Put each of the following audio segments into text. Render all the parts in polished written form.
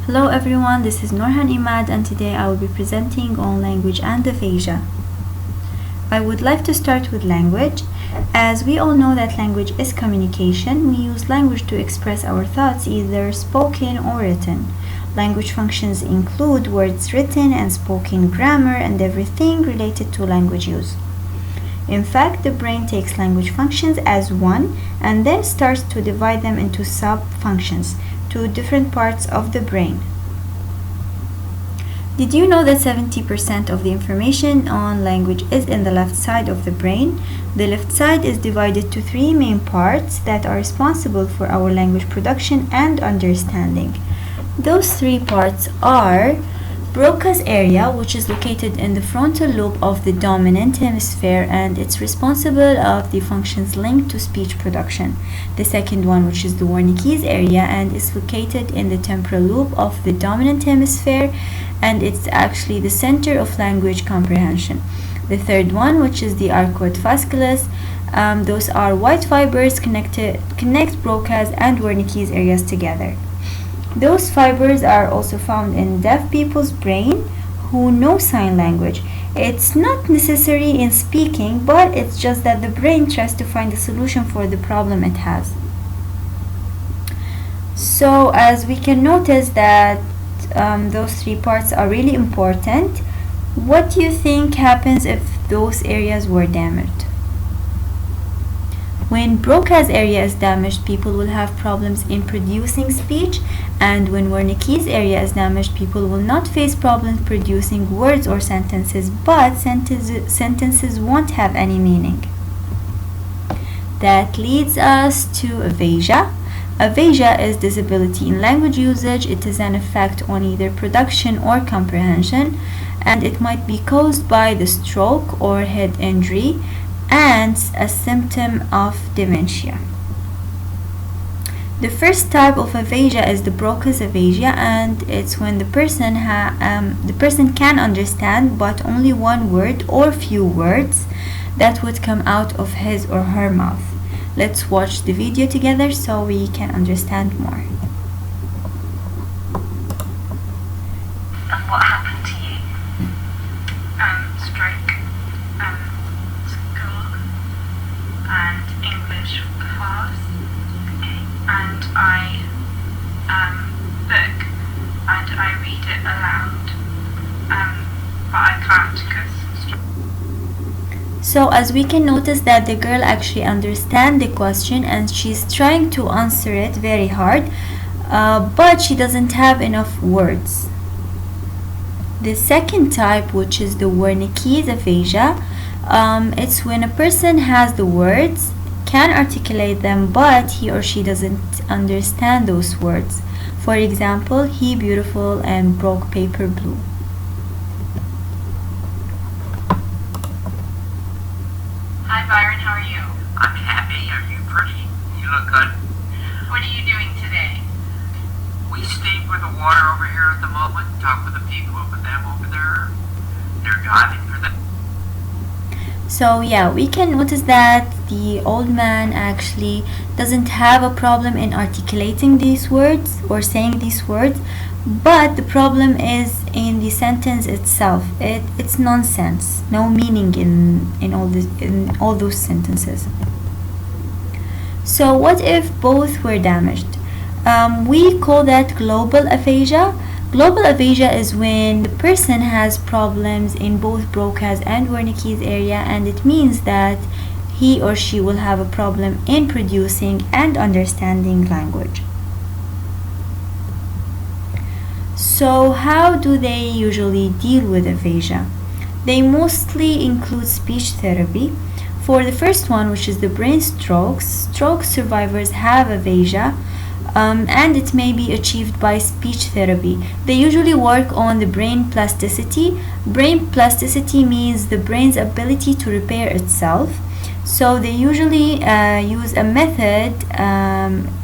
Hello everyone, this is Norhan Imad and today I will be presenting on language and aphasia. I would like to start with language. As we all know that language is communication, we use language to express our thoughts either spoken or written. Language functions include words written and spoken grammar and everything related to language use. In fact, the brain takes language functions as one and then starts to divide them into sub-functions to different parts of the brain. Did you know that 70% of the information on language is in the left side of the brain? The left side is divided to three main parts that are responsible for our language production and understanding. Those three parts are Broca's area, which is located in the frontal lobe of the dominant hemisphere and it's responsible of the functions linked to speech production. The second one, which is the Wernicke's area, and is located in the temporal lobe of the dominant hemisphere and it's actually the center of language comprehension. The third one, which is the arcuate fasciculus, those are white fibers connect Broca's and Wernicke's areas together. Those fibers are also found in deaf people's brain who know sign language. It's not necessary in speaking, but it's just that the brain tries to find a solution for the problem it has. So as we can notice that those three parts are really important. What do you think happens if those areas were damaged? When Broca's area is damaged, people will have problems in producing speech, and when Wernicke's area is damaged, people will not face problems producing words or sentences, but sentences won't have any meaning. That leads us to aphasia. Aphasia is disability in language usage. It is an effect on either production or comprehension, and it might be caused by the stroke or head injury and a symptom of dementia. The first type of aphasia is the Broca's aphasia, and it's when the person can understand but only one word or few words that would come out of his or her mouth. Let's watch the video together so we can understand more. And what happened to you? Stroke, school, and English class. Okay. And I book, and I read it aloud. But I can't because. So as we can notice that the girl actually understands the question and she's trying to answer it very hard, but she doesn't have enough words. The second type, which is the Wernicke's aphasia, it's when a person has the words, can articulate them, but he or she doesn't understand those words. For example, he beautiful and broke paper blue. Hi Byron, how are you? I'm happy. Are you pretty? You look good. What are you doing today? We stayed with the water over here at the moment. Talk with the people over there. They're driving for them. So yeah, we can notice that the old man actually doesn't have a problem in articulating these words or saying these words, but the problem is in the sentence itself. It's nonsense, no meaning in all those sentences. So what if both were damaged? We call that global aphasia. Global aphasia is when the person has problems in both Broca's and Wernicke's area, and it means that he or she will have a problem in producing and understanding language. So how do they usually deal with aphasia? They mostly include speech therapy. For the first one, which is the brain strokes, stroke survivors have aphasia, and it may be achieved by speech therapy. They usually work on the brain plasticity. Brain plasticity means the brain's ability to repair itself. So they usually use a method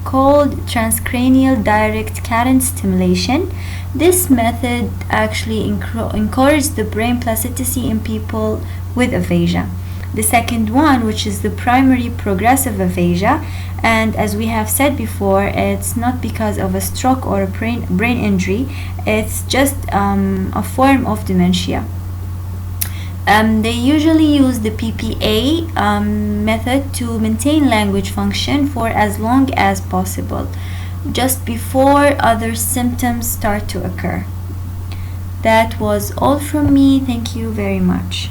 called transcranial direct current stimulation. This method actually encourages the brain plasticity in people with aphasia. the second one, which is the primary progressive aphasia, and as we have said before, it's not because of a stroke or a brain injury, it's just a form of dementia. They usually use the PPA method to maintain language function for as long as possible, just before other symptoms start to occur. That was all from me. Thank you very much.